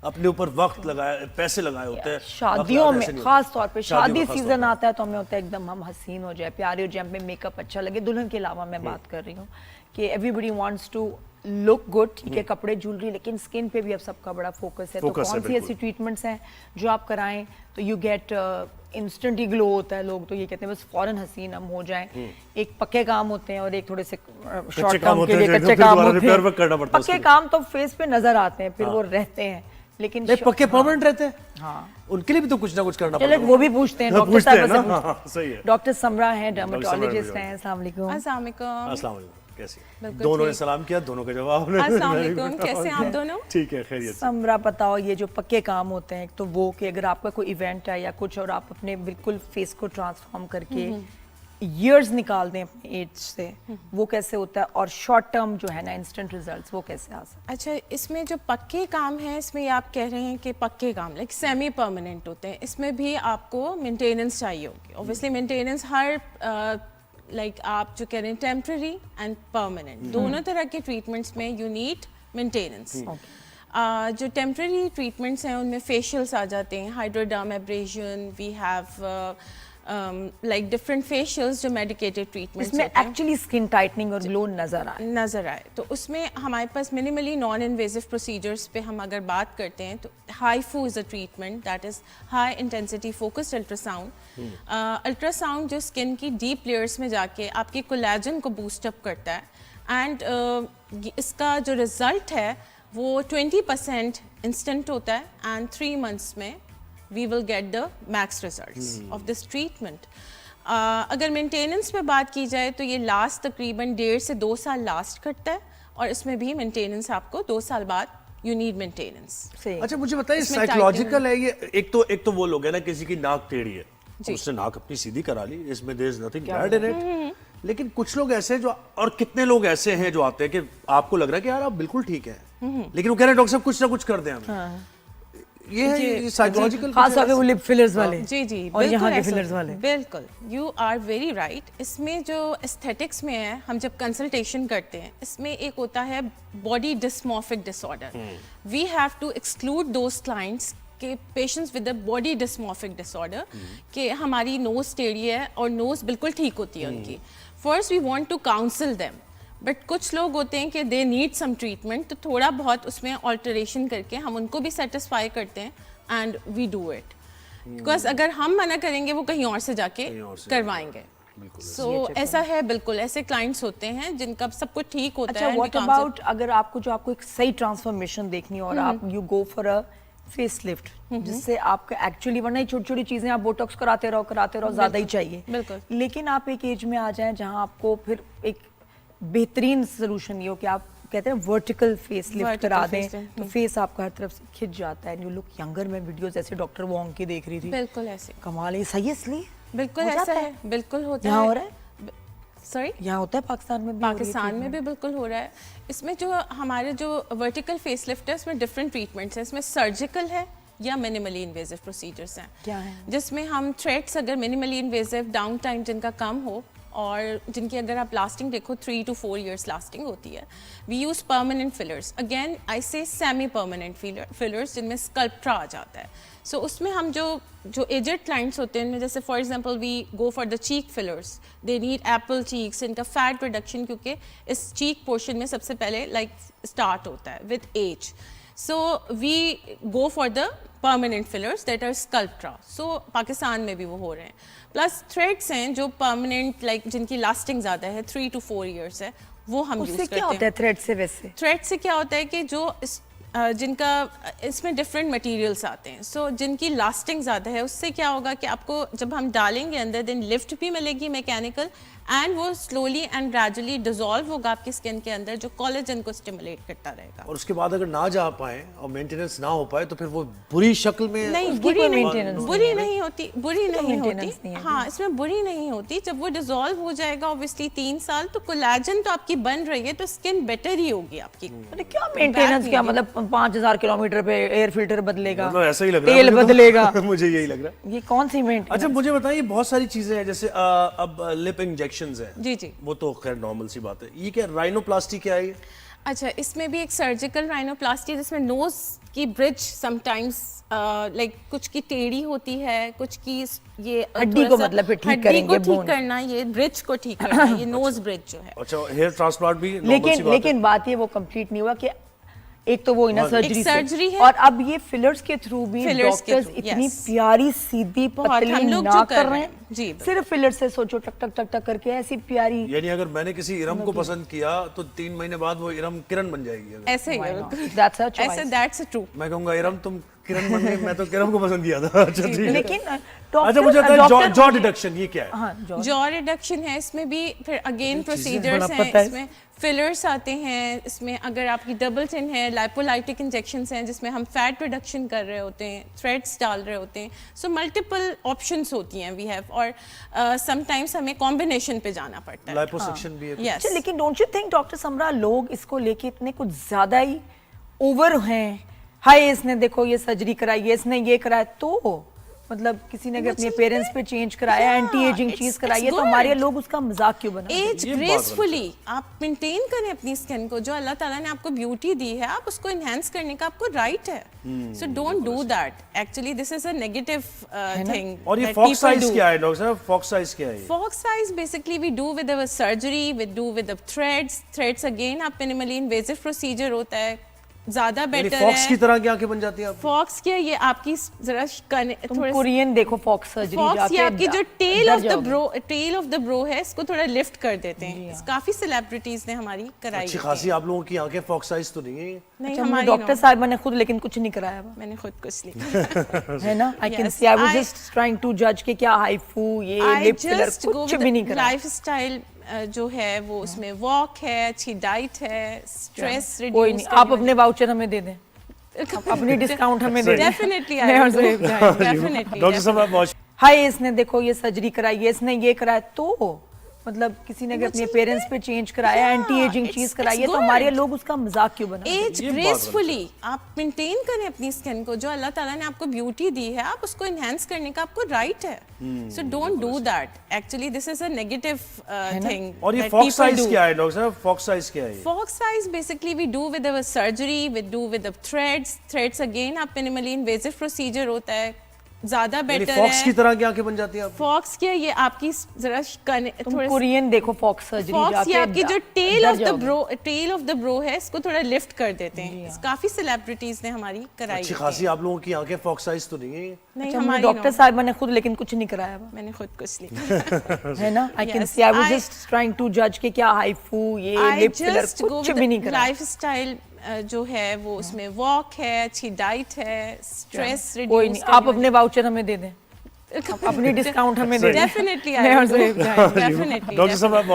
اپنے اوپر وقت لگایا, پیسے لگائے ہوتے ہیں. شادیوں میں خاص طور پہ شادی سیزن آتا ہے تو ہمیں ہوتا ہے ایک دم ہم حسین ہو جائے, پیارے ہو جائے, ہمیں میک اپ اچھا لگے. دلہن کے علاوہ میں بات کر رہی ہوں کہ everybody wants to look good, ٹھیک ہے کپڑے جولری, لیکن اسکن پہ بھی اب سب کا بڑا فوکس ہے. تو کون سی ایسی ٹریٹمنٹس ہیں جو آپ کرائیں تو یو گیٹ انسٹنٹ ہی گلو ہوتا ہے؟ لوگ تو یہ کہتے ہیں بس فوراً حسین ہم ہو جائیں. ایک پکے کام ہوتے ہیں اور ایک تھوڑے سے شارٹ ٹرم کے لیے کچے کام ہوتے ہیں. پکے کام تو فیس پہ نظر آتے ہیں, پھر وہ رہتے ہیں, لیکن پکے پرماننٹ رہتے ہیں. ہاں ان کے لیے بھی تو کچھ نہ کچھ کرنا پڑتا ہے. وہ بھی پوچھتے ہیں ڈاکٹر صاحب سے. ڈاکٹر سمرا ہیں, ڈرماٹولوجسٹ ہیں. السلام علیکم. السلام علیکم. السلام علیکم. کیسی دونوں نے سلام کیا, دونوں کا جواب. السلام علیکم, کیسے ہیں آپ دونوں؟ ٹھیک ہے, خیریت. سمرا بتاؤ, یہ جو پکے کام ہوتے ہیں تو وہ کہ اگر آپ کا کوئی ایونٹ ہے یا کچھ اور آپ اپنے بالکل فیس کو ٹرانسفارم کر کے ایئرز نکال دیں اپنے ایج سے, وہ کیسے ہوتا ہے؟ اور شارٹ ٹرم جو ہے نا انسٹنٹ ریزلٹس, وہ کیسے آ سکتے ہیں؟ اچھا, اس میں جو پکے کام ہیں اس میں آپ کہہ رہے ہیں کہ پکے کام لائک سیمی پرماننٹ ہوتے ہیں, اس میں بھی آپ کو مینٹیننس چاہیے ہوگی. اوبیسلی مینٹیننس ہر لائک آپ جو کہہ رہے ہیں ٹیمپرری اینڈ پرماننٹ, دونوں طرح کے ٹریٹمنٹس میں یو نیڈ مینٹیننس. جو ٹیمپرری ٹریٹمنٹس ہیں ان میں فیشیلس آ جاتے ہیں, hydrodermabrasion, we have like different facials جو میڈیکیٹڈ ٹریٹمنٹس اس میں ایکچولی اسکن ٹائٹننگ اور گلو نظر آئے. تو اس میں ہمارے پاس منیملی نان انویزو پروسیجرس پہ ہم اگر بات کرتے ہیں تو HIFU is a treatment, that is high intensity focused ultrasound. Ultrasound جو اسکن کی ڈیپ لیئرس میں جا کے آپ کے کولیجن کو بوسٹ اپ کرتا ہے, اینڈ اس کا جو رزلٹ ہے وہ 20% انسٹنٹ ہوتا ہے, اینڈ 3 months میں we will get the max results of this treatment. اگر مینٹیننس پہ بات کی جائے تو یہ لاسٹ تقریباً 1.5 سے 2 سال لاسٹ کرتا ہے, اور اس میں بھی مینٹیننس آپ کو 2 سال بعد یو نیڈ مینٹیننس. اچھا مجھے بتائیے, سائیکولوجیکل ہے یہ؟ ایک تو وہ لوگ ہیں نا, کسی کی ناک ٹیڑھی ہے, اس نے ناک اپنی سیدھی کرا لی, اس میں there is nothing bad in it. لیکن کچھ لوگ ایسے جو, اور کتنے لوگ ایسے ہیں جو آتے ہیں کہ آپ کو لگ رہا ہے کہ یار آپ بالکل ٹھیک ہیں, لیکن وہ کہہ رہے ہیں ڈاکٹر صاحب کچھ نہ کچھ کر دیں ہمیں. یہ ہے سائیکولوجیکل, خاص طور پہ وہ لپ فلرز والے. جی اور یہاں کے فلرز والے. بالکل, یو آر ویری رائٹ. اس میں جو ایستھیٹکس میں ہے, ہم جب کنسلٹیشن کرتے ہیں اس میں ایک ہوتا ہے body dysmorphic disorder. We have to exclude those clients کہ patients with a body dysmorphic disorder, کہ ہماری نوز ٹیڑھی ہے اور نوز بالکل ٹھیک ہوتی ہے ان کی. First we want to counsel them, but کچھ لوگ ہوتے ہیں کہ دے نیڈ سم ٹریٹمنٹ, تو تھوڑا بہت اس میں آلٹریشن کر کے ہم ان کو بھی سیٹسفائی کرتے ہیں, and we do it. Because اگر ہم منع کریں گے وہ کہیں اور سے جا کے کروائیں گے. سو ایسا ہے, بالکل ایسے کلائنٹس ہوتے ہیں جن کا سب کچھ ٹھیک ہوتا ہے. اچھا, واٹ اباؤٹ اگر آپ کو ایک صحیح ٹرانسفارمیشن دیکھنی اور آپ you go for a face lift, جس سے آپ کا ایکچولی, ورنہ چھوٹی چھوٹی چیزیں آپ بوٹاکس کراتے رہو زیادہ ہی چاہیے, لیکن آپ ایک ایج میں آ جائیں جہاں آپ کو پھر ایک بہترین سولوشن یہ ہو کہ آپ کہتے ہیں ورٹیکل فیس لفٹ کرا دیں, تو فیس آپ کا ہر طرف سے کھچ جاتا ہے, یو لک ینگر. میں ویڈیوز ایسے ڈاکٹر وانگ کی دیکھ رہی تھی, بالکل ایسے. کمال ہے, صحیح ہے. اس لیے بالکل ایسا ہے, بالکل ہوتا ہے. یہاں ہو رہا ہے, سوری یہاں ہوتا ہے پاکستان میں, پاکستان میں بھی بالکل ہو رہا ہے. اس میں جو ہمارے جو ورٹیکل فیس لفٹ ہے اس میں ڈفرینٹ ٹریٹمنٹس ہیں. اس میں سرجیکل ہے یا منیملی انویزو پروسیجرس ہیں. کیا ہے؟ جس میں ہم تھریڈس, اگر منیملی انویزو ڈاؤن ٹائم جن کا کم ہو اور جن کی اگر آپ لاسٹنگ دیکھو 3 to 4 years لاسٹنگ ہوتی ہے, we use permanent fillers. Again I say semi permanent فلرس جن میں اسکلپٹرا آ جاتا ہے. سو اس میں ہم جو ایجڈ کلائنٹس ہوتے ہیں ان میں, جیسے for example we go for the cheek fillers, they need apple cheeks, ان کا فیٹ ریڈکشن کیونکہ اس چیک پورشن میں سب سے پہلے لائک اسٹارٹ ہوتا ہے with age. So we go for the permanent fillers that are sculptra. So Pakistan میں بھی وہ ہو رہے ہیں. پلس تھریڈس ہیں جو پرماننٹ لائک جن کی لاسٹنگ زیادہ ہے 3 to 4 years ہے, وہ ہم یوز کرتے ہیں. اس سے کیا ہوتا ہے تھریڈ سے؟ ویسے تھریڈ سے کیا ہوتا ہے کہ جو جن کا اس میں ڈفرینٹ مٹیریلس آتے ہیں, سو جن کی لاسٹنگ زیادہ ہے اس سے کیا ہوگا کہ آپ کو جب ہم ڈالیں گے اندر دین لفٹ بھی ملے گی میکینیکل, اینڈ وہ سلولی اینڈ گریجولی ڈیزالو ہوگا آپ کی اسکن کے اندر, جو کولیجن کو اسٹیمولیٹ کرتا رہے گا. اور اس کے بعد اگر نہ جا پائیں اور مینٹیننس نہ ہو پائے تو پھر وہ بری شکل میں نہیں, بری نہیں ہوتی. ہاں, اس میں بری نہیں ہوتی. جب وہ ڈیزالو ہو جائے گا اوبیسلی 3 سال, تو کولیجن تو آپ کی بن رہی ہے, تو اسکن بیٹر ہی ہوگی آپ کی. کیا مینٹیننس, کیا مطلب 5000 کلومیٹر پہ ایئر فلٹر بدلے گا, ایسا ہی لگ رہا ہے, تیل بدلے گا, مجھے یہی لگ رہا ہے. یہ کون سی مینٹیننس؟ اچھا مجھے بتائیے, بہت ساری چیزیں ہیں جیسے اب لپ انجیکشنز ہیں. جی, وہ تو خیر نارمل سی بات ہے. یہ کیا رائنوپلاسٹی کیا ہے؟ اچھا اس میں بھی ایک سرجیکل رائنوپلاسٹی ہے جس میں نوز کی برج سم ٹائمس لائک کچھ کی ٹیڑھی ہوتی ہے, کچھ کی یہ ہڈی کو مطلب پھر ٹھیک کریں گے, ٹھیک کرنا, یہ برج کو ٹھیک کرنا, یہ نوز برج جو ہے. اچھا ہیئر ٹرانسپلانٹ بھی normal سی بات ہے. لیکن بات یہ وہ کمپلیٹ نہیں ہوا کہ ایک تو وہ سرجری سرجری ہے, اور اب یہ فلرز کے تھرو بھی ڈاکٹرز اتنی پیاری سیدھی پتلی ناک کر رہے ہیں, صرف فلر سے سوچو ٹک ٹک ٹک ٹک کر کے ایسی پیاری. یعنی اگر میں نے کسی ارم کو پسند کیا تو 3 مہینے بعد وہ ارم کرن بن جائے گی. ایسے ہی ایسے دیٹس ٹرو. میں کہوں گا ارم تم کرن بن گئی, میں تو کرن کو پسند کیا تھا. اچھا ٹھیک ہے. لیکن اچھا مجھے جو ڈیڈکشن یہ کیا ہے؟ جو ریڈکشن ہے اس میں بھی پھر اگین پروسیجرز ہیں, اس میں فلرز آتے ہیں, اس میں اگر آپ کی ڈبل چن ہے, لائپولائٹک انجیکشنز ہیں جس میں ہم فیٹ ریڈکشن کر رہے ہوتے ہیں, تھریڈس ڈال رہے ہوتے ہیں, سو ملٹیپل آپشنز ہوتی ہیں وی ہیو, اور سم ٹائمس ہمیں کمبینیشن پہ جانا پڑتا ہے. لائپوسیکشن بھی ہے. اچھا لیکن ڈونٹ یو تھنک ڈاکٹر سمرا لوگ اس کو لے کے اتنے کچھ زیادہ ہی اوور ہیں, ہائے اس نے دیکھو یہ سرجری کرائی ہے, اس نے یہ کرایا, تو مطلب کسی نے اگر اپنے پیرنٹس پہ چینج کرایا, اینٹی ایجنگ چیز کرائی ہے, تو ہمارے لوگ اس کا مذاق کیوں بنا؟ ایج گریسفلی آپ مینٹین کریں اپنی اسکن کو, جو اللہ تعالیٰ نے آپ کو بیوٹی دی ہے آپ اس کو انہینس کرنے کا آپ کو رائٹ ہے. So don't do that, actually this is a negative thing. اور یہ فاکس سائز کیا ہے ڈاکٹر صاحب؟ فاکس سائز کیا ہے؟ Fox eyes basically we do with over surgery, we do with threads again آپ منیملی انویزو پروسیجر ہوتا ہے, زیادہ بیٹر ہے. فاکس کی طرح کی آنکھیں بن جاتی ہیں. فاکس کیا یہ آپ کی ذرا کورین دیکھو فاکس سرجری جا کے, فاکس یہ آپ کی جو ٹیل آف دا برو ہے اس کو تھوڑا لفٹ کر دیتے ہیں. کافی سیلیبریٹیز نے ہماری کرائی. اچھی خاصی آپ لوگوں کی آنکھیں فاکس سائز تو نہیں ہیں؟ نہیں ہماری ڈاکٹر صاحبہ نے خود لیکن کچھ نہیں کرایا, میں نے خود کچھ نہیں ہے نا. I can see I was just trying to judge کہ کیا ہائفو یہ لپ فلر کچھ بھی نہیں کرایا. لائف اسٹائل جو ہے وہ اس میں واک ہے, اچھی ڈائٹ ہے, اسٹریس کوئی ریڈیوس. نہیں, آپ اپنے واؤچر ہمیں دے دیں, اپنی ڈسکاؤنٹ ہمیں دے دیں. ڈیفینیٹلی ڈاکٹر صاحب بہت ہائے اس نے دیکھو یہ سرجری کرائی ہے, اس نے یہ کرایا, تو مطلب کسی نے اگر اپنے پیرنٹس پہ چینج کرایا, اینٹی ایجنگ چیز کرائی ہے, تو ہمارے لوگ اس کا مذاق کیوں بنا؟ ایج گریسفلی آپ مینٹین کریں اپنی اسکن کو, جو اللہ تعالیٰ نے آپ کو بیوٹی دی ہے آپ اس کو انہینس کرنے کا آپ کو رائٹ ہے. So don't do that, actually this is a negative thing. اور یہ فاکس سائز کیا ہے ڈاکٹر صاحب؟ فاکس سائز کیا ہے؟ Fox eyes basically we do with over surgery, we do with threads again آپ منیملی انویزو پروسیجر ہوتا ہے, زیادہ بیٹر ہے. فاکس کی طرح کی آنکھیں بن جاتی ہیں. فاکس کیا یہ آپ کی ذرا کورین دیکھو فاکس سرجری جا فاکس کے, یہ آپ کی جو ٹیل آف دا برو ہے اس کو تھوڑا لفٹ کر دیتے ہیں. کافی سیلیبریٹیز نے ہماری کرائی. اچھی خاصی آپ لوگوں کی آنکھیں فاکس سائز تو نہیں ہیں؟ نہیں ہماری ڈاکٹر صاحبہ نے خود لیکن کچھ نہیں کرایا, میں نے خود کچھ نہیں. ہے نا. I can see I was just trying to judge کہ کیا ہائفو یہ لپ فلر کچھ بھی نہیں کرایا. لائف اسٹائل جو ہے وہ اس میں واک ہے, اچھی ڈائٹ ہے, اسٹریس ریڈیوس. کوئی نہیں, آپ اپنے واؤچر ہمیں دے دیں, اپنی ڈسکاؤنٹ ہمیں دے دیں. ڈیفینیٹلی ڈاکٹر صاحب